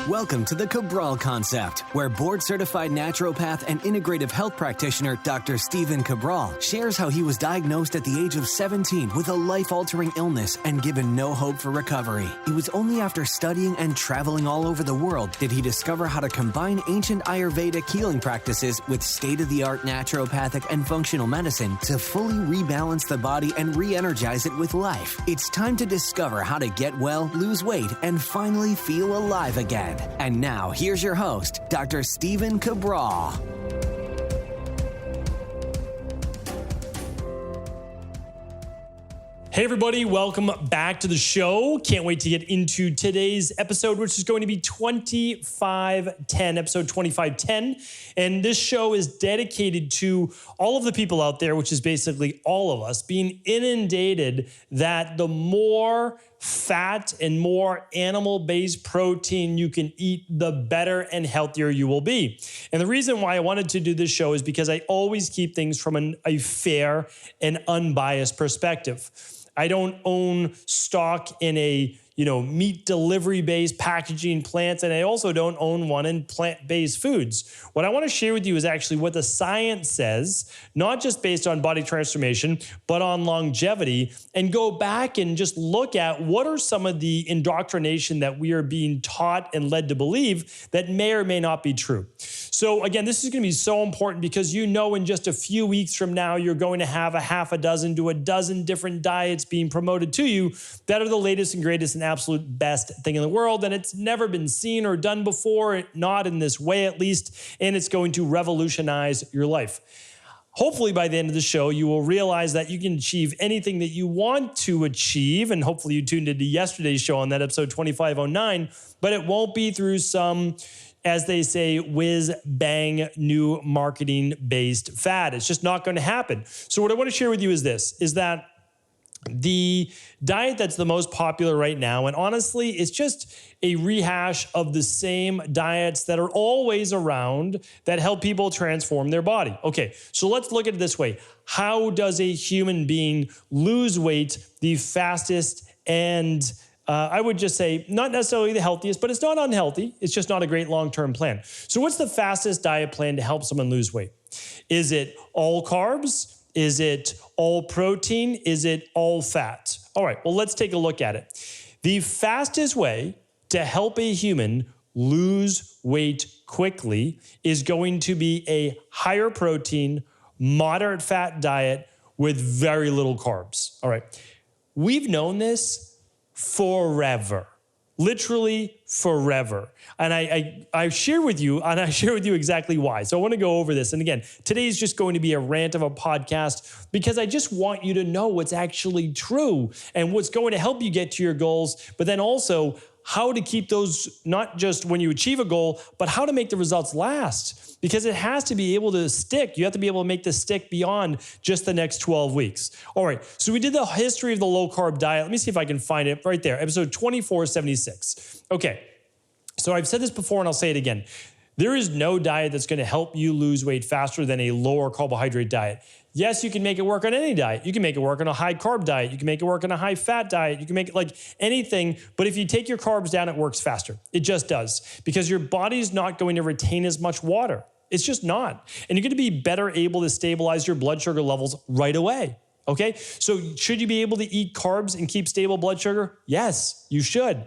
Welcome to the Cabral Concept, where board-certified naturopath and integrative health practitioner Dr. Stephen Cabral shares how he was diagnosed at the age of 17 with a life-altering illness and given no hope for recovery. It was only after studying and traveling all over the world did he discover how to combine ancient Ayurvedic healing practices with state-of-the-art naturopathic and functional medicine to fully rebalance the body and re-energize it with life. It's time to discover how to get well, lose weight, and finally feel alive again. And now, here's your host, Dr. Stephen Cabral. Hey everybody, welcome back to the show. Can't wait to get into today's episode, which is going to be 2510, episode 2510. And this show is dedicated to all of the people out there, which is basically all of us, being inundated that the more fat and more animal-based protein you can eat, the better and healthier you will be. And the reason why I wanted to do this show is because I always keep things from a fair and unbiased perspective. I don't own stock in a meat delivery-based packaging plants, and I also don't own one in plant-based foods. What I want to share with you is actually what the science says, not just based on body transformation, but on longevity, and go back and just look at what are some of the indoctrination that we are being taught and led to believe that may or may not be true. So again, this is going to be so important because in just a few weeks from now, you're going to have a half a dozen to a dozen different diets being promoted to you that are the latest and greatest and absolute best thing in the world. And it's never been seen or done before, not in this way at least, and it's going to revolutionize your life. Hopefully by the end of the show, you will realize that you can achieve anything that you want to achieve. And hopefully you tuned into yesterday's show on that episode 2509, but it won't be through some, as they say, whiz-bang new marketing-based fad. It's just not going to happen. So what I want to share with you is this, is that the diet that's the most popular right now, and honestly, it's just a rehash of the same diets that are always around that help people transform their body. Okay, so let's look at it this way. How does a human being lose weight the fastest and I would just say not necessarily the healthiest, but it's not unhealthy. It's just not a great long-term plan. So what's the fastest diet plan to help someone lose weight? Is it all carbs? Is it all protein? Is it all fat? All right, well, let's take a look at it. The fastest way to help a human lose weight quickly is going to be a higher protein, moderate fat diet with very little carbs. All right, we've known this forever. Literally forever. And I share with you, and I share with you exactly why. So I want to go over this. And again, today's just going to be a rant of a podcast because I just want you to know what's actually true and what's going to help you get to your goals, but then also how to keep those, not just when you achieve a goal, but how to make the results last. Because it has to be able to stick. You have to be able to make this stick beyond just the next 12 weeks. All right, so we did the history of the low-carb diet. Let me see if I can find it right there, episode 2476. Okay, so I've said this before and I'll say it again. There is no diet that's going to help you lose weight faster than a lower carbohydrate diet. Yes, you can make it work on any diet. You can make it work on a high carb diet. You can make it work on a high fat diet. You can make it like anything. But if you take your carbs down, it works faster. It just does because your body's not going to retain as much water. It's just not. And you're going to be better able to stabilize your blood sugar levels right away. Okay? So should you be able to eat carbs and keep stable blood sugar? Yes, you should.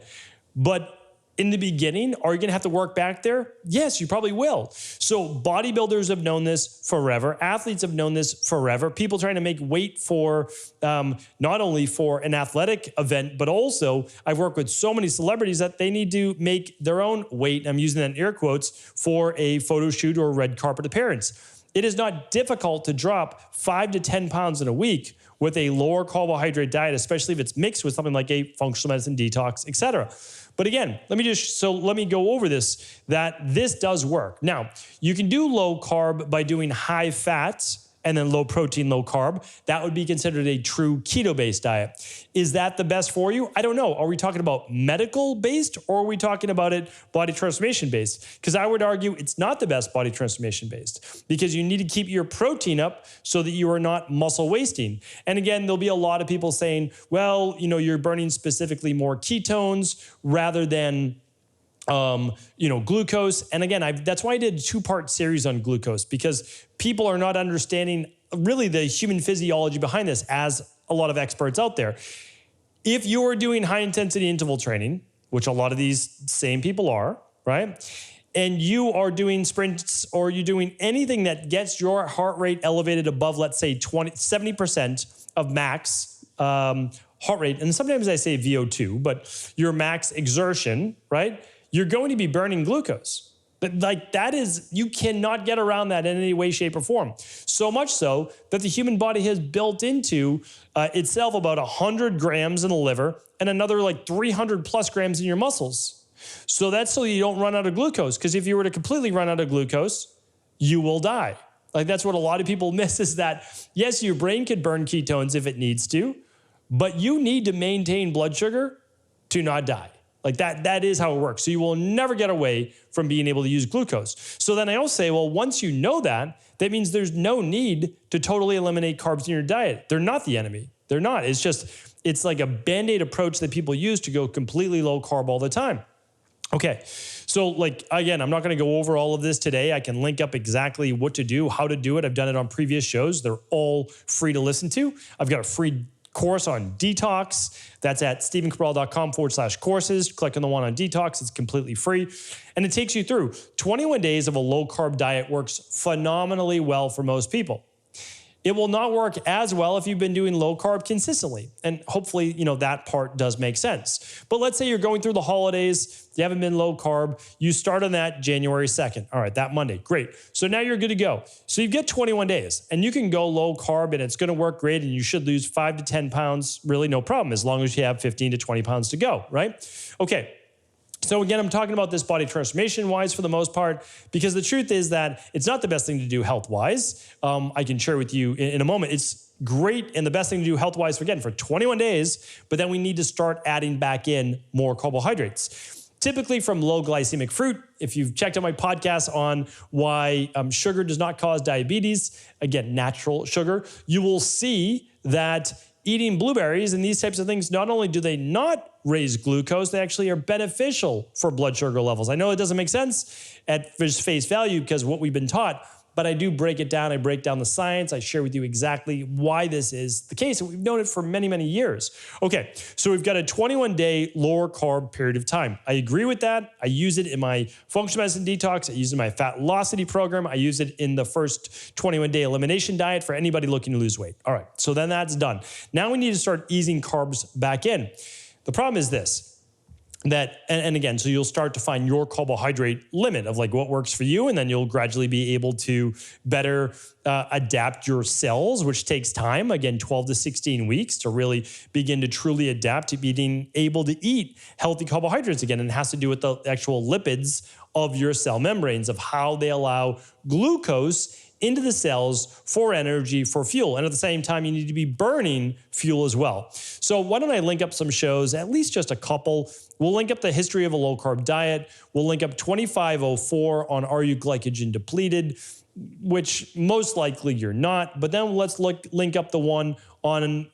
But in the beginning, are you going to have to work back there? Yes, you probably will. So bodybuilders have known this forever. Athletes have known this forever. People trying to make weight for not only for an athletic event, but also I've worked with so many celebrities that they need to make their own weight. I'm using that in air quotes for a photo shoot or a red carpet appearance. It is not difficult to drop 5 to 10 pounds in a week with a lower carbohydrate diet, especially if it's mixed with something like a functional medicine detox, etc. But again, let me go over this, that this does work. Now, you can do low carb by doing high fats and then low protein, low carb. That would be considered a true keto-based diet. Is that the best for you? I don't know. Are we talking about medical-based or are we talking about it body transformation-based? Because I would argue it's not the best body transformation-based because you need to keep your protein up so that you are not muscle wasting. And again, there'll be a lot of people saying, well, you're burning specifically more ketones rather than glucose. And again, that's why I did a 2-part series on glucose, because people are not understanding really the human physiology behind this, as a lot of experts out there. If you are doing high intensity interval training, which a lot of these same people are, right? And you are doing sprints, or you're doing anything that gets your heart rate elevated above, let's say 70% of max heart rate. And sometimes I say VO2, but your max exertion, right? You're going to be burning glucose. Like that is, you cannot get around that in any way, shape, or form. So much so that the human body has built into itself about 100 grams in the liver and another like 300 plus grams in your muscles. So that's so you don't run out of glucose. Because if you were to completely run out of glucose, you will die. Like that's what a lot of people miss, is that yes, your brain could burn ketones if it needs to, but you need to maintain blood sugar to not die. Like that is how it works. So you will never get away from being able to use glucose. So then I also say, well, once you know that, that means there's no need to totally eliminate carbs in your diet. They're not the enemy. They're not. It's like a Band-Aid approach that people use to go completely low carb all the time. Okay, so like, again, I'm not going to go over all of this today. I can link up exactly what to do, how to do it. I've done it on previous shows. They're all free to listen to. I've got a free course on detox. That's at stephencabral.com/courses. Click on the one on detox. It's completely free. And it takes you through 21 days of a low carb diet. Works phenomenally well for most people. It will not work as well if you've been doing low carb consistently. And hopefully, that part does make sense. But let's say you're going through the holidays, you haven't been low carb, you start on that January 2nd. All right, that Monday, great. So now you're good to go. So you've got 21 days and you can go low carb and it's going to work great and you should lose 5 to 10 pounds, really no problem, as long as you have 15 to 20 pounds to go, right? Okay. So again, I'm talking about this body transformation-wise for the most part, because the truth is that it's not the best thing to do health-wise. I can share with you in a moment. It's great and the best thing to do health-wise, for 21 days, but then we need to start adding back in more carbohydrates. Typically from low glycemic fruit. If you've checked out my podcast on why sugar does not cause diabetes, again, natural sugar, you will see that eating blueberries and these types of things, not only do they not raise glucose, they actually are beneficial for blood sugar levels. I know it doesn't make sense at face value because what we've been taught, but I do break it down. I break down the science. I share with you exactly why this is the case. And we've known it for many, many years. Okay, so we've got a 21-day lower carb period of time. I agree with that. I use it in my functional medicine detox. I use it in my fat velocity program. I use it in the first 21-day elimination diet for anybody looking to lose weight. All right, so then that's done. Now we need to start easing carbs back in. The problem is this. And again, so you'll start to find your carbohydrate limit of like what works for you, and then you'll gradually be able to better adapt your cells, which takes time, again, 12 to 16 weeks to really begin to truly adapt to being able to eat healthy carbohydrates again. And it has to do with the actual lipids of your cell membranes, of how they allow glucose into the cells for energy, for fuel. And at the same time, you need to be burning fuel as well. So why don't I link up some shows, at least just a couple. We'll link up the history of a low carb diet. We'll link up 2504 on are you glycogen depleted, which most likely you're not. But then let's link up the one on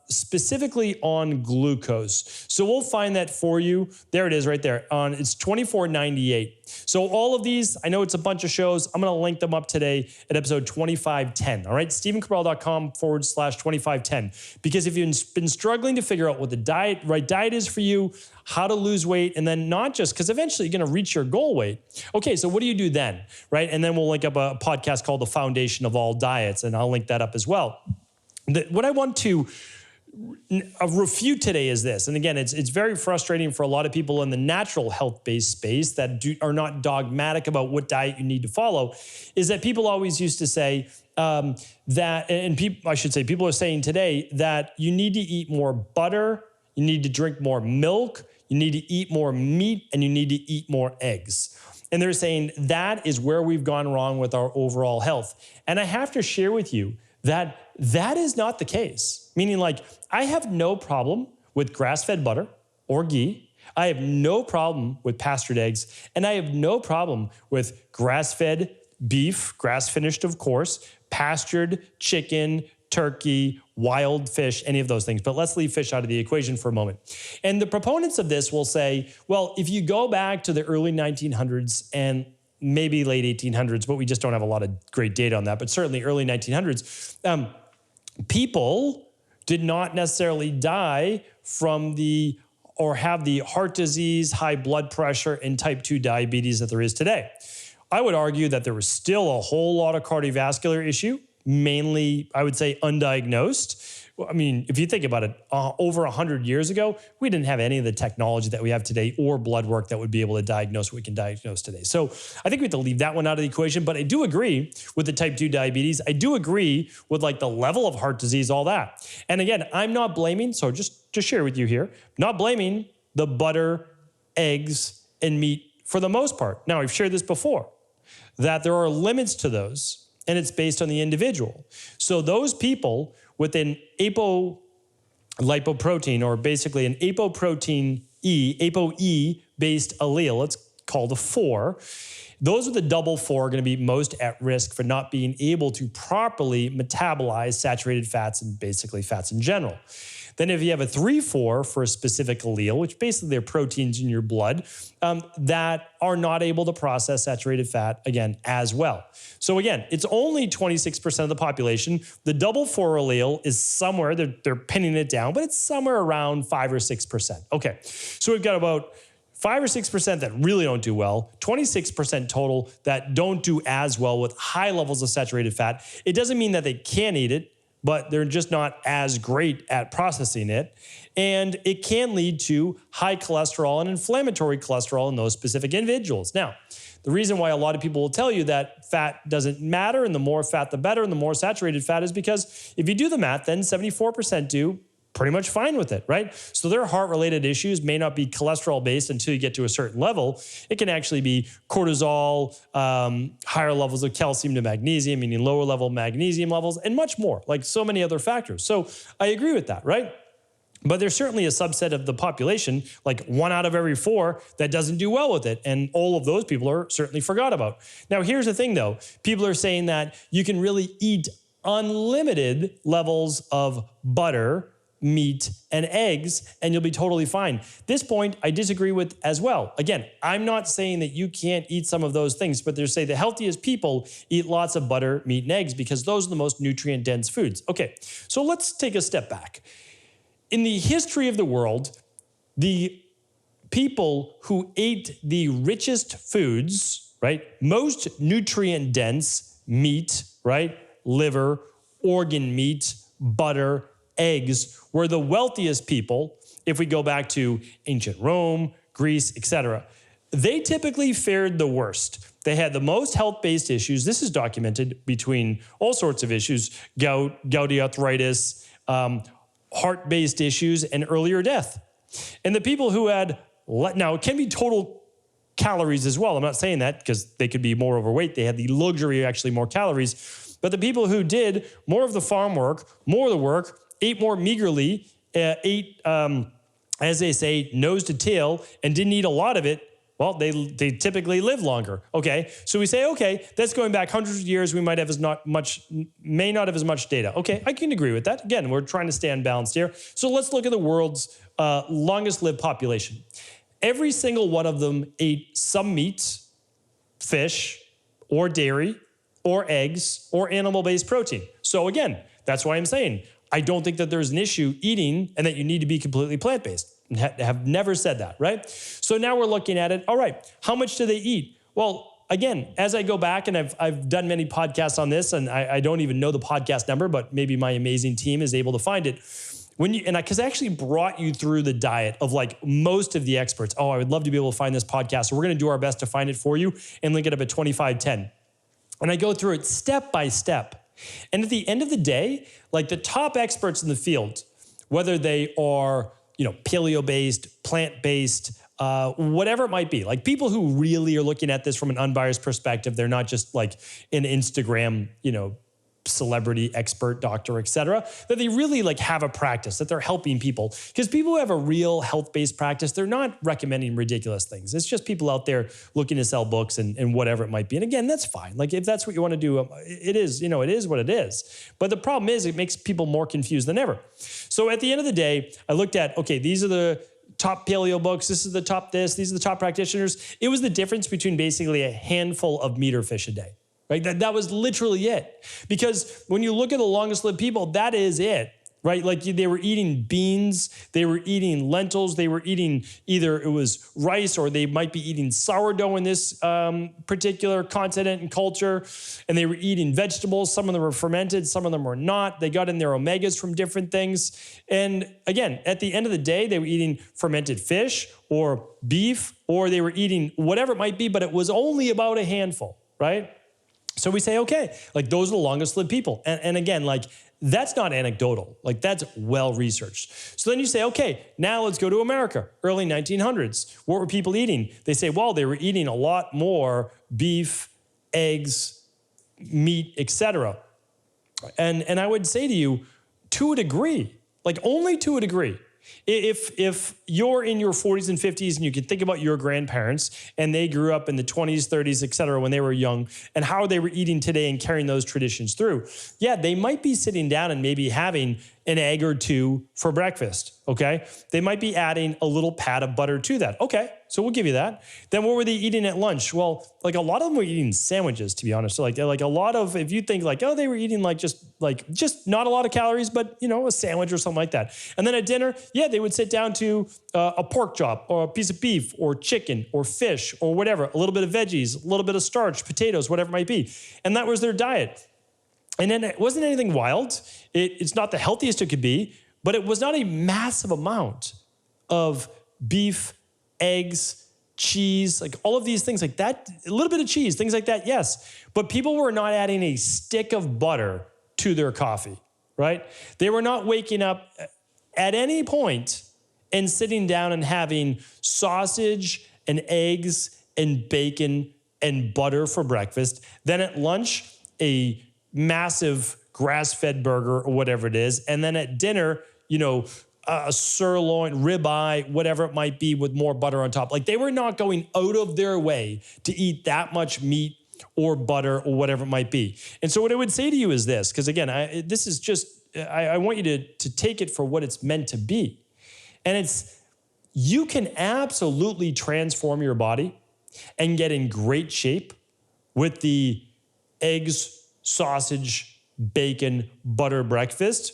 specifically on glucose. So we'll find that for you. There it is right there. It's 2498. So all of these, I know it's a bunch of shows. I'm going to link them up today at episode 2510. All right, stephencabral.com/2510. Because if you've been struggling to figure out what the right diet is for you, how to lose weight, and then not just, because eventually you're going to reach your goal weight. Okay, so what do you do then, right? And then we'll link up a podcast called The Foundation of All Diets, and I'll link that up as well. What I want to refute today is this. And again, it's very frustrating for a lot of people in the natural health-based space that are not dogmatic about what diet you need to follow, is that people always used to say people are saying today that you need to eat more butter, you need to drink more milk, you need to eat more meat, and you need to eat more eggs. And they're saying that is where we've gone wrong with our overall health. And I have to share with you that is not the case. Meaning, like, I have no problem with grass-fed butter or ghee. I have no problem with pastured eggs. And I have no problem with grass-fed beef, grass-finished, of course, pastured chicken, turkey, wild fish, any of those things. But let's leave fish out of the equation for a moment. And the proponents of this will say, well, if you go back to the early 1900s and maybe late 1800s, but we just don't have a lot of great data on that, but certainly early 1900s, people did not necessarily die from or have the heart disease, high blood pressure, and type 2 diabetes that there is today. I would argue that there was still a whole lot of cardiovascular issue, mainly, I would say, undiagnosed. I mean, if you think about it, over 100 years ago, we didn't have any of the technology that we have today or blood work that would be able to diagnose what we can diagnose today. So I think we have to leave that one out of the equation. But I do agree with the type 2 diabetes. I do agree with like the level of heart disease, all that. And again, I'm not blaming, so just to share with you here, not blaming the butter, eggs, and meat for the most part. Now, I've shared this before, that there are limits to those, and it's based on the individual. So those people with an apolipoprotein, or basically an apoprotein ApoE based allele, it's called a 4. Those with the double 4 are going to be most at risk for not being able to properly metabolize saturated fats and basically fats in general. Then if you have a 3-4 for a specific allele, which basically are proteins in your blood that are not able to process saturated fat, again, as well. So again, it's only 26% of the population. The double 4 allele is somewhere, they're pinning it down, but it's somewhere around 5 or 6%. Okay, so we've got about 5 or 6% that really don't do well, 26% total that don't do as well with high levels of saturated fat. It doesn't mean that they can't eat it, but they're just not as great at processing it. And it can lead to high cholesterol and inflammatory cholesterol in those specific individuals. Now, the reason why a lot of people will tell you that fat doesn't matter and the more fat, the better, and the more saturated fat is because if you do the math, then 74% do pretty much fine with it, right? So their heart-related issues may not be cholesterol-based until you get to a certain level. It can actually be cortisol, higher levels of calcium to magnesium, meaning lower level magnesium levels, and much more, like so many other factors. So I agree with that, right? But there's certainly a subset of the population, like 1 out of every 4, that doesn't do well with it. And all of those people are certainly forgot about. Now, here's the thing, though. People are saying that you can really eat unlimited levels of butter, meat, and eggs, and you'll be totally fine. This point I disagree with as well. Again, I'm not saying that you can't eat some of those things, but they're saying the healthiest people eat lots of butter, meat, and eggs because those are the most nutrient-dense foods. Okay, so let's take a step back. In the history of the world, the people who ate the richest foods, right, most nutrient-dense meat, right, liver, organ meat, butter, eggs, were the wealthiest people. If we go back to ancient Rome, Greece, etc., they typically fared the worst. They had the most health-based issues. This is documented between all sorts of issues: gout, gouty arthritis, heart-based issues, and earlier death. And the people who had, now it can be total calories as well. I'm not saying that because they could be more overweight. They had the luxury of actually more calories. But the people who did more of the farm work, more of the work, ate more meagerly, ate, as they say, nose to tail, and didn't eat a lot of it, well, they typically live longer. Okay, so we say, okay, that's going back hundreds of years. We may not have as much data. Okay, I can agree with that. Again, we're trying to stay unbalanced here. So let's look at the world's longest lived population. Every single one of them ate some meat, fish, or dairy, or eggs, or animal-based protein. So again, that's why I'm saying I don't think that there's an issue eating and that you need to be completely plant-based. Have never said that, right? So now we're looking at it. All right, how much do they eat? Well, again, as I go back, and I've done many podcasts on this, and I don't even know the podcast number, but maybe my amazing team is able to find it. Because I actually brought you through the diet of like most of the experts. Oh, I would love to be able to find this podcast. So we're going to do our best to find it for you and link it up at 2510. And I go through it step by step. And at the end of the day, like the top experts in the field, whether they are, paleo-based, plant-based, whatever it might be, like people who really are looking at this from an unbiased perspective, they're not just like an Instagram, celebrity, expert, doctor, etc., that they really like have a practice, that they're helping people. Because people who have a real health-based practice, they're not recommending ridiculous things. It's just people out there looking to sell books and whatever it might be. And again, that's fine. Like if that's what you want to do, it is, it is what it is. But the problem is it makes people more confused than ever. So at the end of the day, I looked at, okay, these are the top paleo books. This is the top these are the top practitioners. It was the difference between basically a handful of meat or fish a day. Right? That was literally it. Because when you look at the longest lived people, that is it. Right? Like they were eating beans, they were eating lentils, they were eating either it was rice or they might be eating sourdough in this particular continent and culture. And they were eating vegetables. Some of them were fermented, some of them were not. They got in their omegas from different things. And again, at the end of the day, they were eating fermented fish or beef, or they were eating whatever it might be, but it was only about a handful, right? So we say, okay, like those are the longest lived people. And again, like that's not anecdotal, like that's well researched. So then you say, okay, now let's go to America, early 1900s. What were people eating? They say, well, they were eating a lot more beef, eggs, meat, etc. And I would say to you, to a degree, like only to a degree. If you're in your 40s and 50s and you can think about your grandparents and they grew up in the 20s, 30s, et cetera, when they were young and how they were eating today and carrying those traditions through, yeah, they might be sitting down and maybe having an egg or two for breakfast, okay? They might be adding a little pat of butter to that. Okay, so we'll give you that. Then what were they eating at lunch? Well, like a lot of them were eating sandwiches, to be honest. So like a lot of, if you think like, oh, they were eating just not a lot of calories, but a sandwich or something like that. And then at dinner, yeah, they would sit down to a pork chop or a piece of beef or chicken or fish or whatever, a little bit of veggies, a little bit of starch, potatoes, whatever it might be. And that was their diet. And then it wasn't anything wild. It's not the healthiest it could be, but it was not a massive amount of beef, eggs, cheese, like all of these things like that, a little bit of cheese, things like that, yes. But people were not adding a stick of butter to their coffee, right? They were not waking up at any point and sitting down and having sausage and eggs and bacon and butter for breakfast. Then at lunch, a massive grass-fed burger or whatever it is. And then at dinner, a sirloin, ribeye, whatever it might be with more butter on top. Like they were not going out of their way to eat that much meat or butter or whatever it might be. And so what I would say to you is this, because again, I want you to take it for what it's meant to be. And you can absolutely transform your body and get in great shape with the eggs, sausage, bacon, butter breakfast,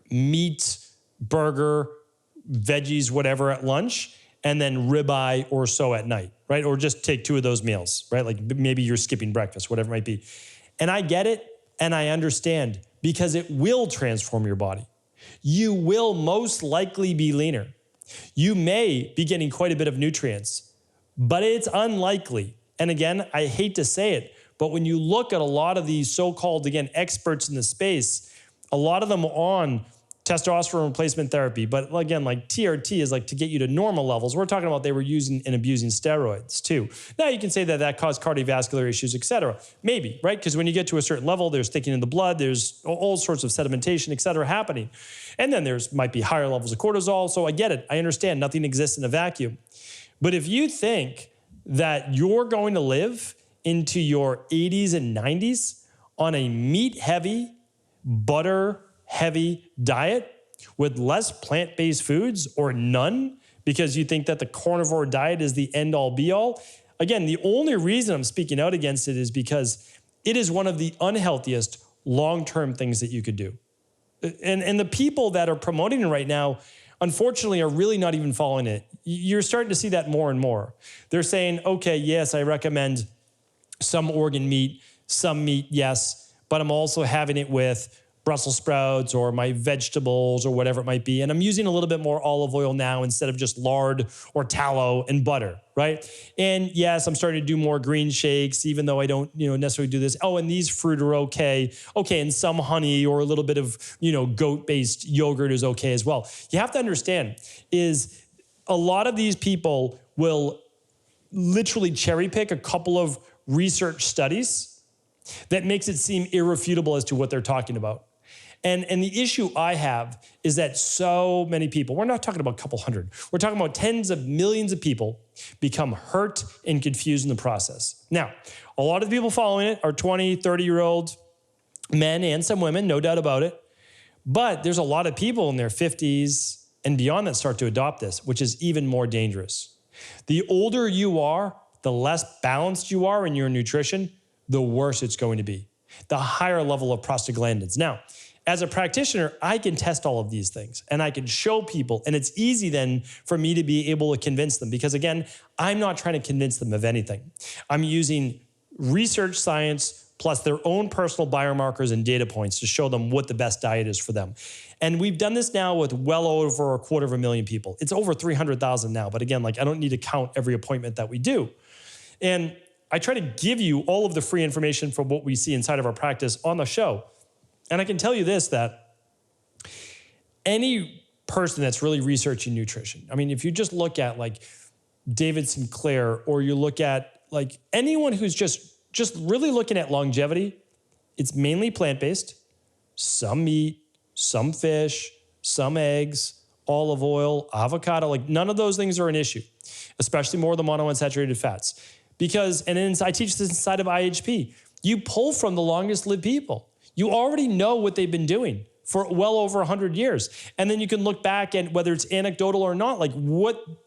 meat, burger, veggies, whatever at lunch, and then ribeye or so at night, right? Or just take 2 of those meals, right? Like maybe you're skipping breakfast, whatever it might be. And I get it and I understand because it will transform your body. You will most likely be leaner. You may be getting quite a bit of nutrients, but it's unlikely. And again, I hate to say it, but when you look at a lot of these so-called, again, experts in the space, a lot of them on testosterone replacement therapy, but again, like TRT is like to get you to normal levels. We're talking about they were using and abusing steroids too. Now you can say that caused cardiovascular issues, et cetera. Maybe, right? Because when you get to a certain level, there's thickening in the blood, there's all sorts of sedimentation, et cetera, happening. And then might be higher levels of cortisol. So I get it. I understand nothing exists in a vacuum. But if you think that you're going to live into your 80s and 90s on a meat-heavy, butter-heavy diet with less plant-based foods or none because you think that the carnivore diet is the end-all be-all. Again, the only reason I'm speaking out against it is because it is one of the unhealthiest long-term things that you could do. And the people that are promoting it right now, unfortunately, are really not even following it. You're starting to see that more and more. They're saying, okay, yes, I recommend some organ meat, some meat, yes, but I'm also having it with Brussels sprouts or my vegetables or whatever it might be. And I'm using a little bit more olive oil now instead of just lard or tallow and butter, right? And yes, I'm starting to do more green shakes, even though I don't, necessarily do this. Oh, and these fruit are okay. Okay, and some honey or a little bit of, goat-based yogurt is okay as well. You have to understand is a lot of these people will literally cherry pick a couple of research studies that makes it seem irrefutable as to what they're talking about. And the issue I have is that so many people, we're not talking about a couple hundred, we're talking about tens of millions of people become hurt and confused in the process. Now, a lot of the people following it are 20, 30-year-old men and some women, no doubt about it. But there's a lot of people in their 50s and beyond that start to adopt this, which is even more dangerous. The older you are, the less balanced you are in your nutrition, the worse it's going to be. The higher level of prostaglandins. Now, as a practitioner, I can test all of these things and I can show people, and it's easy then for me to be able to convince them because again, I'm not trying to convince them of anything. I'm using research science plus their own personal biomarkers and data points to show them what the best diet is for them. And we've done this now with well over 250,000 people. It's over 300,000 now, but again, like I don't need to count every appointment that we do. And I try to give you all of the free information from what we see inside of our practice on the show. And I can tell you this, that any person that's really researching nutrition, I mean, if you just look at like David Sinclair, or you look at like anyone who's just really looking at longevity, it's mainly plant-based, some meat, some fish, some eggs, olive oil, avocado, like none of those things are an issue, especially more of the monounsaturated fats. Because, and I teach this inside of IHP, you pull from the longest lived people. You already know what they've been doing for well over 100 years. And then you can look back at whether it's anecdotal or not, like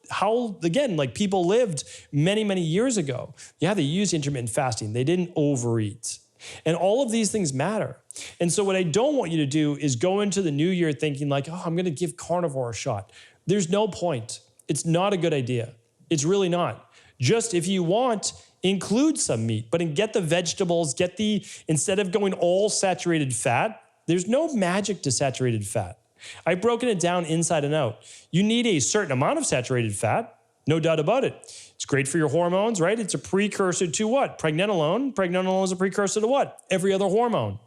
how, again, like people lived many, many years ago. Yeah, they used intermittent fasting. They didn't overeat. And all of these things matter. And so what I don't want you to do is go into the new year thinking like, oh, I'm going to give carnivore a shot. There's no point. It's not a good idea. It's really not. Just if you want, include some meat, but get the vegetables, instead of going all saturated fat, there's no magic to saturated fat. I've broken it down inside and out. You need a certain amount of saturated fat, no doubt about it. It's great for your hormones, right? It's a precursor to what? Pregnenolone. Pregnenolone is a precursor to what? Every other hormone.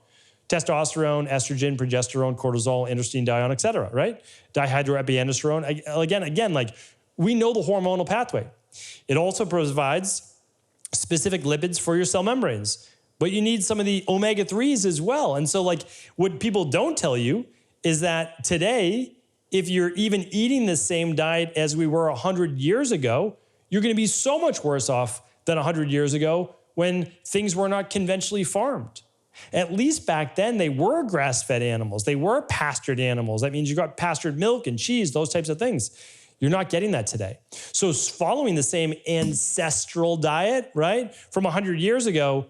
Testosterone, estrogen, progesterone, cortisol, androstenedione, et cetera, right? Dihydroepiandrosterone. Again, like we know the hormonal pathway. It also provides specific lipids for your cell membranes, but you need some of the omega-3s as well. And so like what people don't tell you is that today, if you're even eating the same diet as we were 100 years ago, you're going to be so much worse off than 100 years ago when things were not conventionally farmed. At least back then, they were grass-fed animals. They were pastured animals. That means you got pastured milk and cheese, those types of things. You're not getting that today. So following the same ancestral diet, right, from 100 years ago,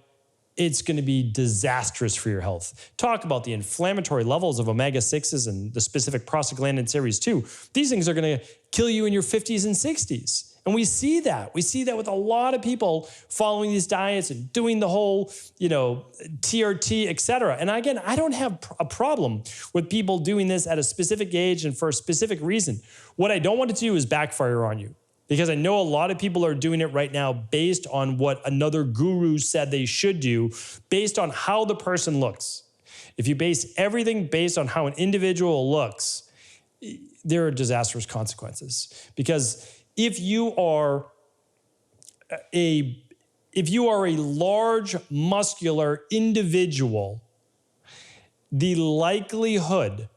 it's going to be disastrous for your health. Talk about the inflammatory levels of omega-6s and the specific prostaglandin series 2. These things are going to kill you in your 50s and 60s. And we see that. We see that with a lot of people following these diets and doing the whole, TRT, et cetera. And again, I don't have a problem with people doing this at a specific age and for a specific reason. What I don't want it to do is backfire on you, because I know a lot of people are doing it right now based on what another guru said they should do, based on how the person looks. If you base everything based on how an individual looks, there are disastrous consequences. Because if you are a large muscular individual, the likelihood,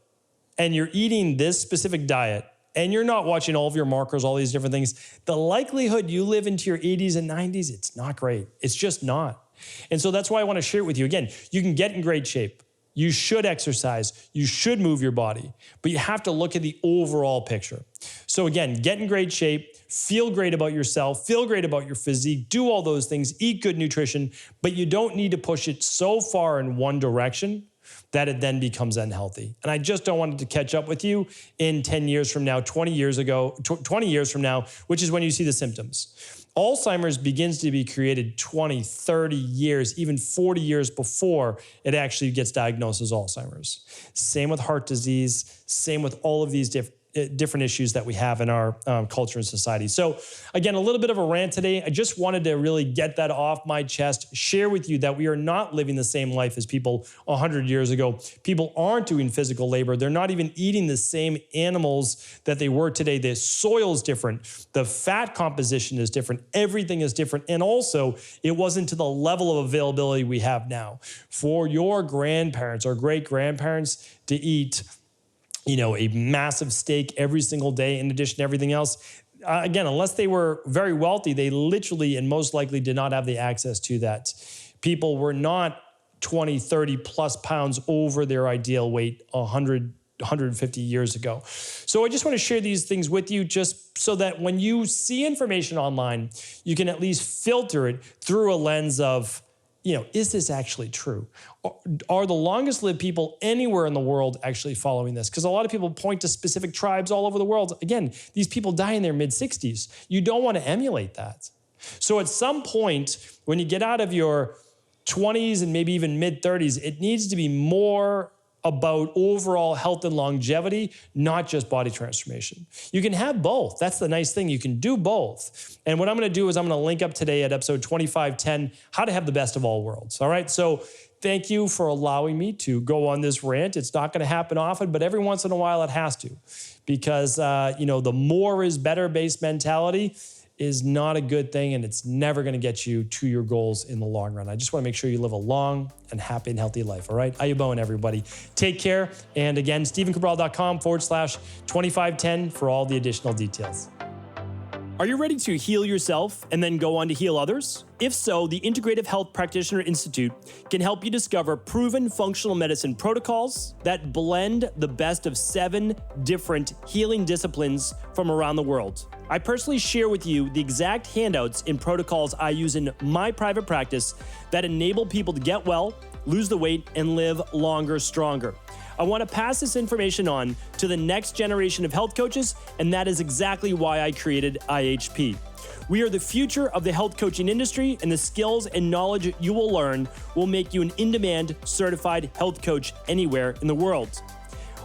and you're eating this specific diet, and you're not watching all of your markers, all these different things, the likelihood you live into your 80s and 90s, it's not great. It's just not. And so that's why I want to share it with you. Again, you can get in great shape. You should exercise. You should move your body. But you have to look at the overall picture. So again, get in great shape, feel great about yourself, feel great about your physique, do all those things, eat good nutrition, but you don't need to push it so far in one direction that it then becomes unhealthy. And I just don't want it to catch up with you in 10 years from now, 20 years from now, which is when you see the symptoms. Alzheimer's begins to be created 20, 30 years, even 40 years before it actually gets diagnosed as Alzheimer's. Same with heart disease, same with all of these different issues that we have in our culture and society. So again, a little bit of a rant today. I just wanted to really get that off my chest, share with you that we are not living the same life as people 100 years ago. People aren't doing physical labor. They're not even eating the same animals that they were today. The soil's different. The fat composition is different. Everything is different. And also, it wasn't to the level of availability we have now. For your grandparents or great-grandparents to eat a massive steak every single day in addition to everything else. Again, unless they were very wealthy, they literally and most likely did not have the access to that. People were not 20, 30 plus pounds over their ideal weight 100, 150 years ago. So I just want to share these things with you just so that when you see information online, you can at least filter it through a lens of, is this actually true? Are the longest lived people anywhere in the world actually following this? Because a lot of people point to specific tribes all over the world. Again, these people die in their mid-60s. You don't want to emulate that. So at some point, when you get out of your 20s and maybe even mid-30s, it needs to be more about overall health and longevity, not just body transformation. You can have both. That's the nice thing. You can do both. And what I'm going to do is I'm going to link up today at episode 2510, how to have the best of all worlds. All right. So thank you for allowing me to go on this rant. It's not going to happen often, but every once in a while it has to, because, the more is better based mentality is not a good thing, and it's never going to get you to your goals in the long run. I just want to make sure you live a long and happy and healthy life, all right? Ayubowen, everybody. Take care. And again, StephenCabral.com/2510 for all the additional details. Are you ready to heal yourself and then go on to heal others? If so, the Integrative Health Practitioner Institute can help you discover proven functional medicine protocols that blend the best of 7 different healing disciplines from around the world. I personally share with you the exact handouts and protocols I use in my private practice that enable people to get well, lose the weight, and live longer, stronger. I want to pass this information on to the next generation of health coaches, and that is exactly why I created IHP. We are the future of the health coaching industry, and the skills and knowledge you will learn will make you an in-demand certified health coach anywhere in the world.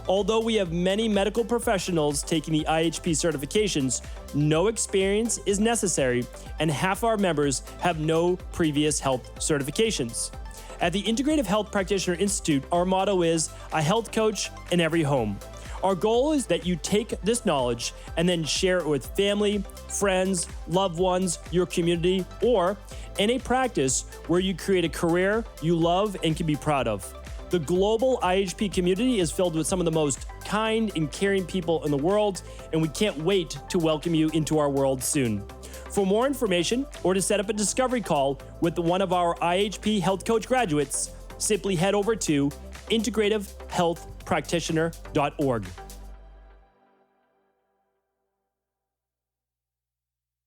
Although we have many medical professionals taking the IHP certifications, no experience is necessary, and half our members have no previous health certifications. At the Integrative Health Practitioner Institute, our motto is a health coach in every home. Our goal is that you take this knowledge and then share it with family, friends, loved ones, your community, or in a practice where you create a career you love and can be proud of. The global IHP community is filled with some of the most kind and caring people in the world, and we can't wait to welcome you into our world soon. For more information or to set up a discovery call with one of our IHP Health Coach graduates, simply head over to integrativehealthpractitioner.org.